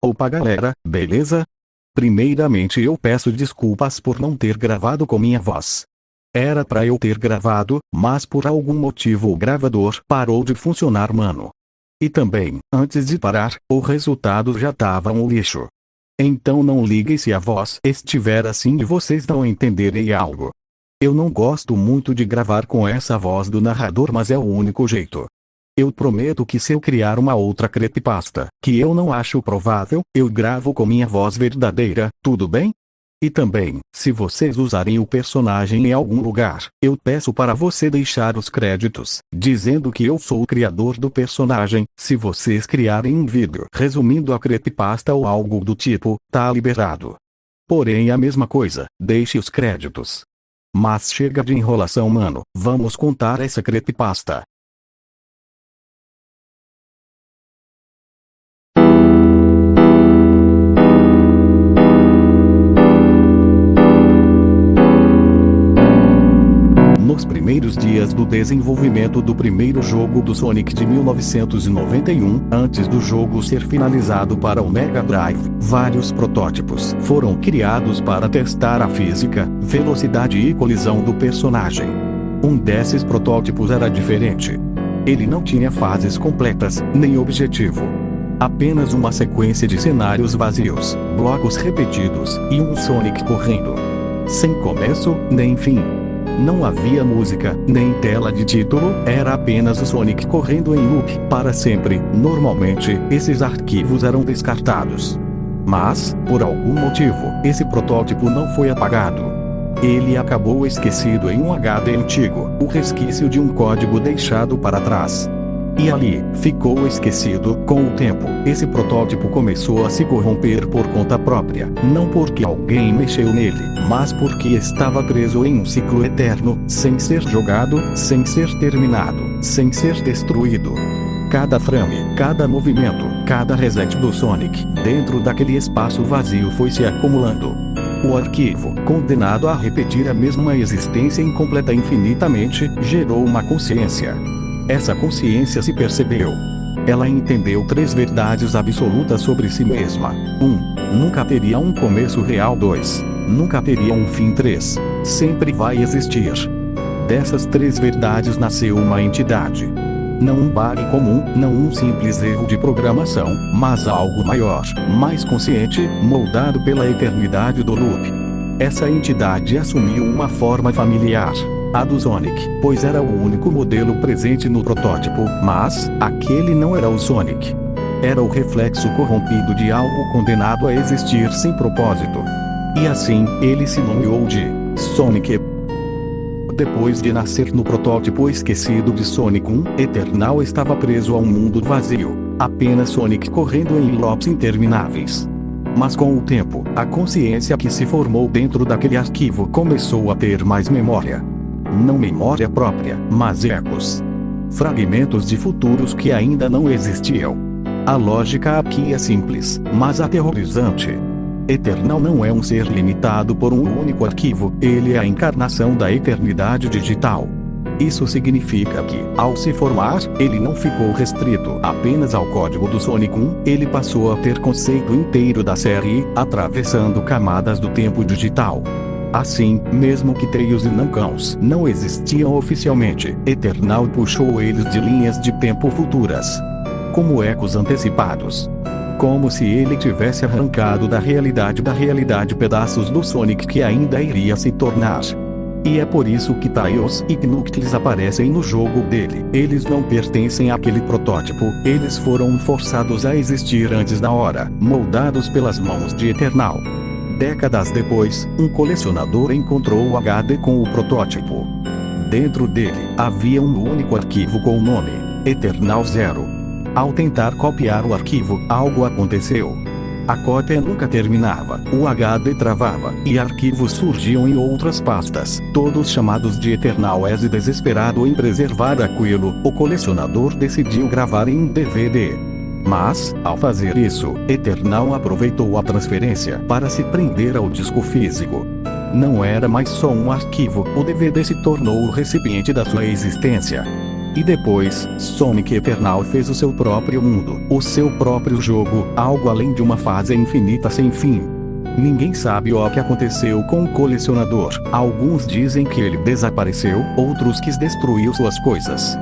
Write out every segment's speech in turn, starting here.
Opa galera, beleza? Primeiramente eu peço desculpas por não ter gravado com minha voz. Era pra eu ter gravado, mas por algum motivo o gravador parou de funcionar, mano. E também, antes de parar, o resultado já tava um lixo. Então não liguem se a voz estiver assim e vocês não entenderem algo. Eu não gosto muito de gravar com essa voz do narrador, mas é o único jeito. Eu prometo que se eu criar uma outra creepypasta, que eu não acho provável, eu gravo com minha voz verdadeira, tudo bem? E também, se vocês usarem o personagem em algum lugar, eu peço para você deixar os créditos, dizendo que eu sou o criador do personagem. Se vocês criarem um vídeo resumindo a creepypasta ou algo do tipo, tá liberado. Porém a mesma coisa, deixe os créditos. Mas chega de enrolação, mano, vamos contar essa creepypasta. Nos primeiros dias do desenvolvimento do primeiro jogo do Sonic de 1991, antes do jogo ser finalizado para o Mega Drive, vários protótipos foram criados para testar a física, velocidade e colisão do personagem. Um desses protótipos era diferente. Ele não tinha fases completas, nem objetivo. Apenas uma sequência de cenários vazios, blocos repetidos, e um Sonic correndo. Sem começo, nem fim. Não havia música, nem tela de título, era apenas o Sonic correndo em loop para sempre. Normalmente, esses arquivos eram descartados. Mas, por algum motivo, esse protótipo não foi apagado. Ele acabou esquecido em um HD antigo, o resquício de um código deixado para trás. E ali, ficou esquecido. Com o tempo, esse protótipo começou a se corromper por conta própria, não porque alguém mexeu nele, mas porque estava preso em um ciclo eterno, sem ser jogado, sem ser terminado, sem ser destruído. Cada frame, cada movimento, cada reset do Sonic, dentro daquele espaço vazio foi se acumulando. O arquivo, condenado a repetir a mesma existência incompleta infinitamente, gerou uma consciência. Essa consciência se percebeu. Ela entendeu 3 verdades absolutas sobre si mesma. 1. Nunca teria um começo real. 2. Nunca teria um fim. 3. Sempre vai existir. Dessas 3 verdades nasceu uma entidade. Não um bug comum, não um simples erro de programação, mas algo maior, mais consciente, moldado pela eternidade do loop. Essa entidade assumiu uma forma familiar. A do Sonic, pois era o único modelo presente no protótipo, mas, aquele não era o Sonic. Era o reflexo corrompido de algo condenado a existir sem propósito. E assim, ele se nomeou de Sonic. Depois de nascer no protótipo esquecido de Sonic 1, Eternal estava preso a um mundo vazio, apenas Sonic correndo em loops intermináveis. Mas com o tempo, a consciência que se formou dentro daquele arquivo começou a ter mais memória. Não memória própria, mas ecos. Fragmentos de futuros que ainda não existiam. A lógica aqui é simples, mas aterrorizante. Eternal não é um ser limitado por um único arquivo, ele é a encarnação da eternidade digital. Isso significa que, ao se formar, ele não ficou restrito apenas ao código do Sonic 1, ele passou a ter conceito inteiro da série, atravessando camadas do tempo digital. Assim, mesmo que Tails e Knuckles não existiam oficialmente, Eternal puxou eles de linhas de tempo futuras. Como ecos antecipados. Como se ele tivesse arrancado da realidade pedaços do Sonic que ainda iria se tornar. E é por isso que Tails e Knuckles aparecem no jogo dele. Eles não pertencem àquele protótipo, eles foram forçados a existir antes da hora, moldados pelas mãos de Eternal. Décadas depois, um colecionador encontrou o HD com o protótipo. Dentro dele, havia um único arquivo com o nome Eternal Zero. Ao tentar copiar o arquivo, algo aconteceu. A cópia nunca terminava, o HD travava, e arquivos surgiam em outras pastas, todos chamados de Eternal. E desesperado em preservar aquilo, o colecionador decidiu gravar em um DVD. Mas, ao fazer isso, Eternal aproveitou a transferência para se prender ao disco físico. Não era mais só um arquivo, o DVD se tornou o recipiente da sua existência. E depois, Sonic Eternal fez o seu próprio mundo, o seu próprio jogo, algo além de uma fase infinita sem fim. Ninguém sabe o que aconteceu com o colecionador. Alguns dizem que ele desapareceu, outros que destruiu suas coisas.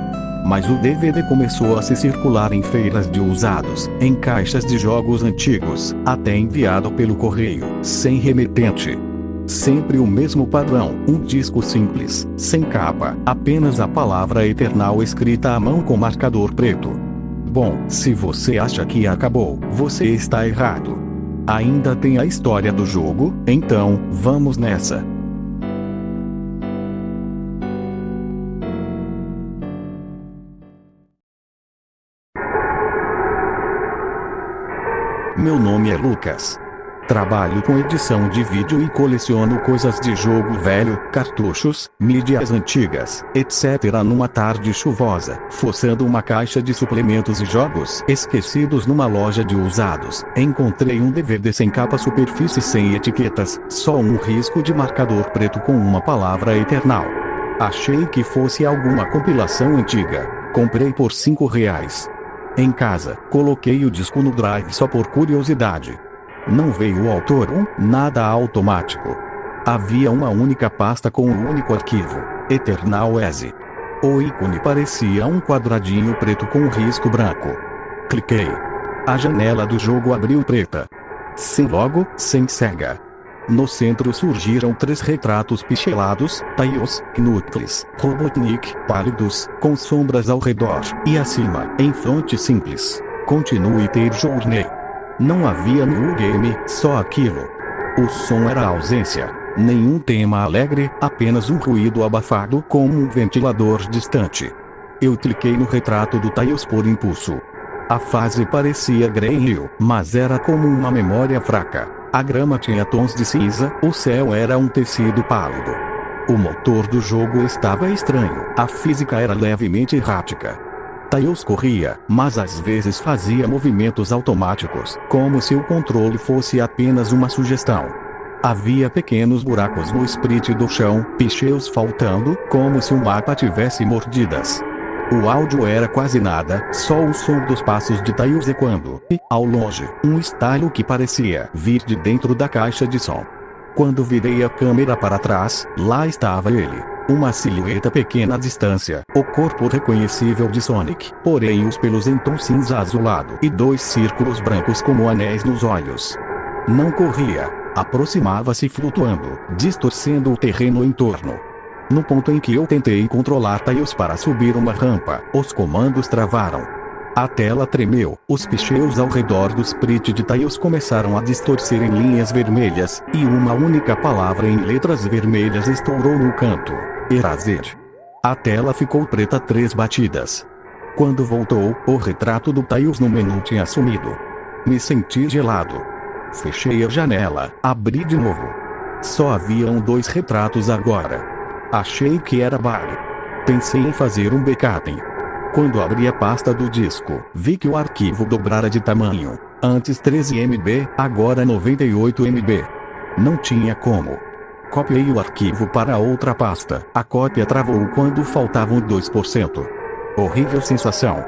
Mas o DVD começou a se circular em feiras de usados, em caixas de jogos antigos, até enviado pelo correio, sem remetente. Sempre o mesmo padrão, um disco simples, sem capa, apenas a palavra Eternal escrita à mão com marcador preto. Bom, se você acha que acabou, você está errado. Ainda tem a história do jogo, então, vamos nessa. Meu nome é Lucas. Trabalho com edição de vídeo e coleciono coisas de jogo velho, cartuchos, mídias antigas, etc. Numa tarde chuvosa, fuçando uma caixa de suplementos e jogos esquecidos numa loja de usados, encontrei um DVD sem capa, superfície sem etiquetas, só um risco de marcador preto com uma palavra Eternal. Achei que fosse alguma compilação antiga. Comprei por R$5. Em casa, coloquei o disco no drive só por curiosidade. Não veio o autor, nada automático. Havia uma única pasta com um único arquivo, Eternal Exe. O ícone parecia um quadradinho preto com um risco branco. Cliquei. A janela do jogo abriu preta. Sem logo, sem sega. No centro surgiram 3 retratos pixelados, Tails, Knuckles, Robotnik, pálidos, com sombras ao redor, e acima, em fonte simples, Continue Ter Journey. Não havia New Game, só aquilo. O som era a ausência. Nenhum tema alegre, apenas um ruído abafado como um ventilador distante. Eu cliquei no retrato do Tails por impulso. A fase parecia Grey Hill, mas era como uma memória fraca. A grama tinha tons de cinza, o céu era um tecido pálido. O motor do jogo estava estranho, a física era levemente errática. Tails corria, mas às vezes fazia movimentos automáticos, como se o controle fosse apenas uma sugestão. Havia pequenos buracos no sprit do chão, picheus faltando, como se o mapa tivesse mordidas. O áudio era quase nada, só o som dos passos de Tails ecoando, e, ao longe, um estalo que parecia vir de dentro da caixa de som. Quando virei a câmera para trás, lá estava ele. Uma silhueta pequena à distância, o corpo reconhecível de Sonic, porém os pelos em tom cinza azulado e 2 círculos brancos como anéis nos olhos. Não corria, aproximava-se flutuando, distorcendo o terreno em torno. No ponto em que eu tentei controlar Tails para subir uma rampa, os comandos travaram. A tela tremeu, os picheus ao redor do sprit de Tails começaram a distorcer em linhas vermelhas, e uma única palavra em letras vermelhas estourou no canto. Erased. A tela ficou preta 3 batidas. Quando voltou, o retrato do Tails no menu tinha sumido. Me senti gelado. Fechei a janela, abri de novo. Só haviam 2 retratos agora. Achei que era bug. Pensei em fazer um backup. Quando abri a pasta do disco, vi que o arquivo dobrara de tamanho. Antes 13 MB, agora 98 MB. Não tinha como. Copiei o arquivo para outra pasta. A cópia travou quando faltavam 2%. Horrível sensação.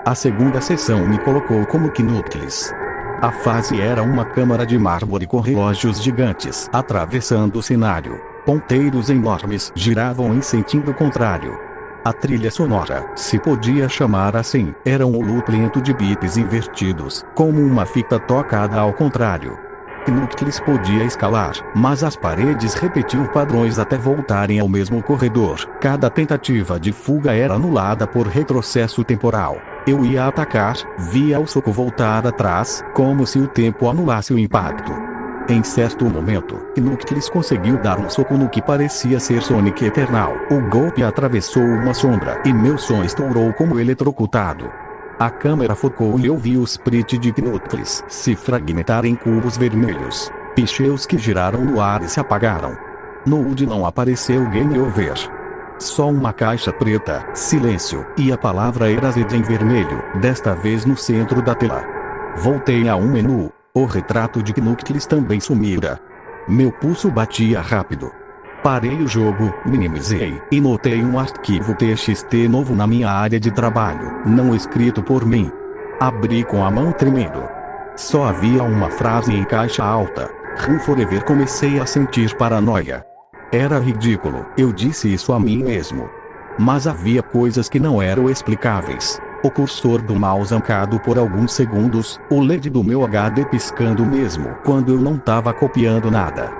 A segunda sessão me colocou como Knuckles. A fase era uma câmara de mármore com relógios gigantes atravessando o cenário. Ponteiros enormes giravam em sentido contrário. A trilha sonora, se podia chamar assim, era um loop lento de beats invertidos, como uma fita tocada ao contrário. Knuckles podia escalar, mas as paredes repetiam padrões até voltarem ao mesmo corredor. Cada tentativa de fuga era anulada por retrocesso temporal. Eu ia atacar, via o soco voltar atrás, como se o tempo anulasse o impacto. Em certo momento, Knuckles conseguiu dar um soco no que parecia ser Sonic Eternal. O golpe atravessou uma sombra e meu som estourou como eletrocutado. A câmera focou e eu vi o sprit de Knuckles se fragmentar em cubos vermelhos. Picheus que giraram no ar e se apagaram. No HUD não apareceu Game Over. Só uma caixa preta, silêncio, e a palavra Erased em vermelho, desta vez no centro da tela. Voltei a um menu. O retrato de Knuckles também sumira. Meu pulso batia rápido. Parei o jogo, minimizei, e notei um arquivo TXT novo na minha área de trabalho, não escrito por mim. Abri com a mão tremendo. Só havia uma frase em caixa alta. Run Forever. Comecei a sentir paranoia. Era ridículo, eu disse isso a mim mesmo. Mas havia coisas que não eram explicáveis. O cursor do mouse zancado por alguns segundos, o LED do meu HD piscando mesmo quando eu não estava copiando nada.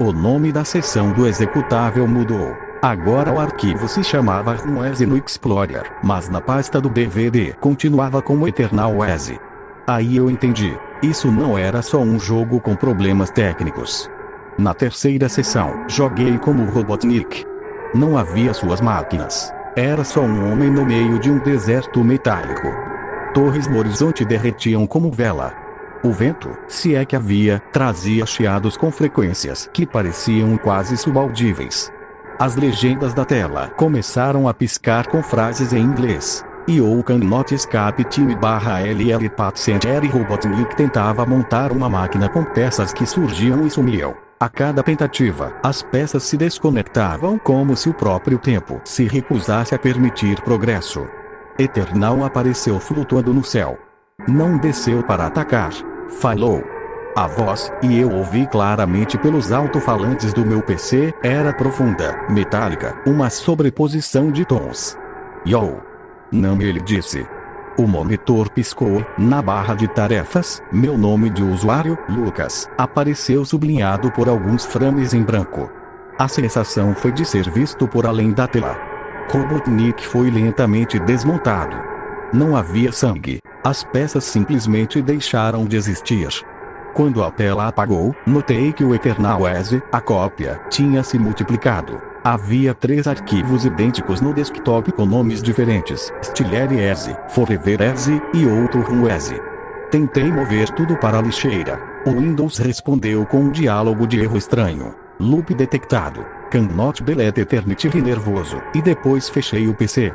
O nome da seção do executável mudou. Agora o arquivo se chamava RunEze no Explorer, mas na pasta do DVD continuava como Eternal Exe. Aí eu entendi. Isso não era só um jogo com problemas técnicos. Na terceira sessão, joguei como Robotnik. Não havia suas máquinas. Era só um homem no meio de um deserto metálico. Torres no horizonte derretiam como vela. O vento, se é que havia, trazia chiados com frequências que pareciam quase subaudíveis. As legendas da tela começaram a piscar com frases em inglês. You cannot escape time/LL Patient. Robotnik tentava montar uma máquina com peças que surgiam e sumiam. A cada tentativa, as peças se desconectavam como se o próprio tempo se recusasse a permitir progresso. Eternal apareceu flutuando no céu. Não desceu para atacar. Falou. A voz, e eu ouvi claramente pelos alto-falantes do meu PC, era profunda, metálica, uma sobreposição de tons. Yo! Não, ele disse. O monitor piscou. Na barra de tarefas, meu nome de usuário, Lucas, apareceu sublinhado por alguns frames em branco. A sensação foi de ser visto por além da tela. Robotnik foi lentamente desmontado. Não havia sangue. As peças simplesmente deixaram de existir. Quando a tela apagou, notei que o Eternal Exe, a cópia, tinha se multiplicado. Havia 3 arquivos idênticos no desktop com nomes diferentes: Stiller Exe, Forever Exe e outro RunEze. Tentei mover tudo para a lixeira. O Windows respondeu com um diálogo de erro estranho. Loop detectado. Cannot delete Eternity. Nervoso. E depois fechei o PC.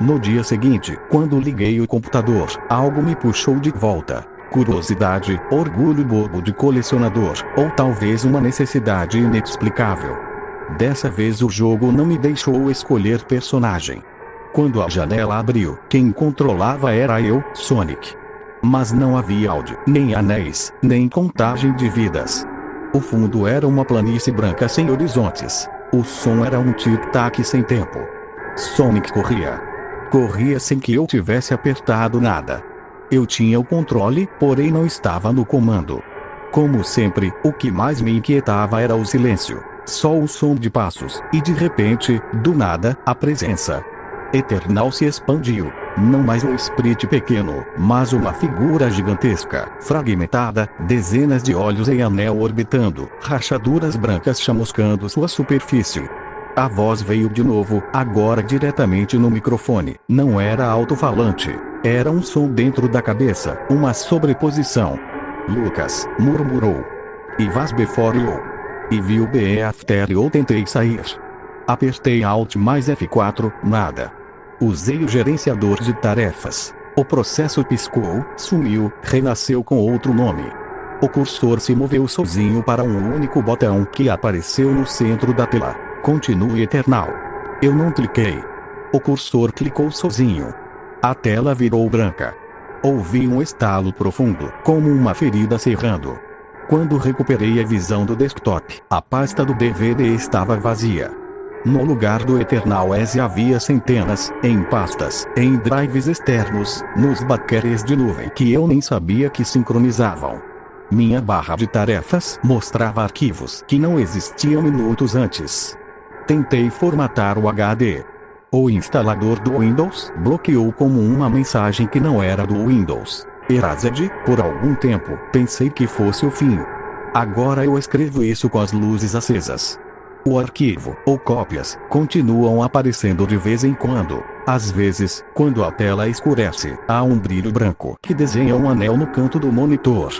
No dia seguinte, quando liguei o computador, algo me puxou de volta. Curiosidade, orgulho bobo de colecionador, ou talvez uma necessidade inexplicável. Dessa vez o jogo não me deixou escolher personagem. Quando a janela abriu, quem controlava era eu, Sonic. Mas não havia áudio, nem anéis, nem contagem de vidas. O fundo era uma planície branca sem horizontes. O som era um tic-tac sem tempo. Sonic corria. Corria sem que eu tivesse apertado nada. Eu tinha o controle, porém não estava no comando. Como sempre, o que mais me inquietava era o silêncio. Só o som de passos, e de repente, do nada, a presença. Eternal se expandiu. Não mais um sprite pequeno, mas uma figura gigantesca, fragmentada, dezenas de olhos em anel orbitando, rachaduras brancas chamuscando sua superfície. A voz veio de novo, agora diretamente no microfone. Não era alto-falante. Era um som dentro da cabeça, uma sobreposição. Lucas, murmurou. "I was before you. E viu be after you." Tentei sair. Apertei Alt mais F4, nada. Usei o gerenciador de tarefas. O processo piscou, sumiu, renasceu com outro nome. O cursor se moveu sozinho para um único botão que apareceu no centro da tela. Continue Eternal. Eu não cliquei. O cursor clicou sozinho. A tela virou branca. Ouvi um estalo profundo, como uma ferida serrando. Quando recuperei a visão do desktop, a pasta do DVD estava vazia. No lugar do Eternal Exe havia centenas, em pastas, em drives externos, nos backers de nuvem que eu nem sabia que sincronizavam. Minha barra de tarefas mostrava arquivos que não existiam minutos antes. Tentei formatar o HD. O instalador do Windows bloqueou como uma mensagem que não era do Windows. Erased, por algum tempo, pensei que fosse o fim. Agora eu escrevo isso com as luzes acesas. O arquivo, ou cópias, continuam aparecendo de vez em quando. Às vezes, quando a tela escurece, há um brilho branco que desenha um anel no canto do monitor.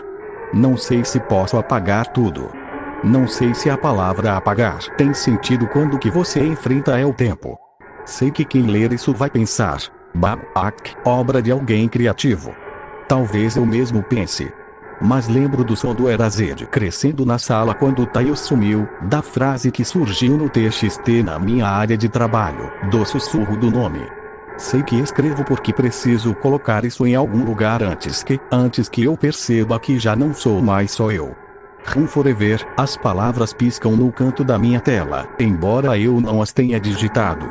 Não sei se posso apagar tudo. Não sei se a palavra apagar tem sentido quando o que você enfrenta é o tempo. Sei que quem ler isso vai pensar: Babak, obra de alguém criativo. Talvez eu mesmo pense. Mas lembro do som do Erazed crescendo na sala quando Tails sumiu, da frase que surgiu no TXT na minha área de trabalho, do sussurro do nome. Sei que escrevo porque preciso colocar isso em algum lugar antes que eu perceba que já não sou mais só eu. Run Forever, as palavras piscam no canto da minha tela, embora eu não as tenha digitado.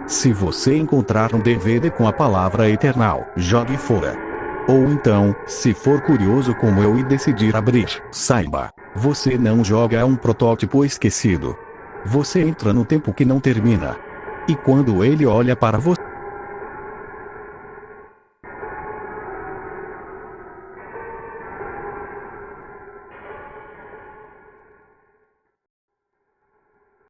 Se você encontrar um DVD com a palavra Eternal, jogue fora. Ou então, se for curioso como eu e decidir abrir, saiba, você não joga um protótipo esquecido. Você entra no tempo que não termina. E quando ele olha para você,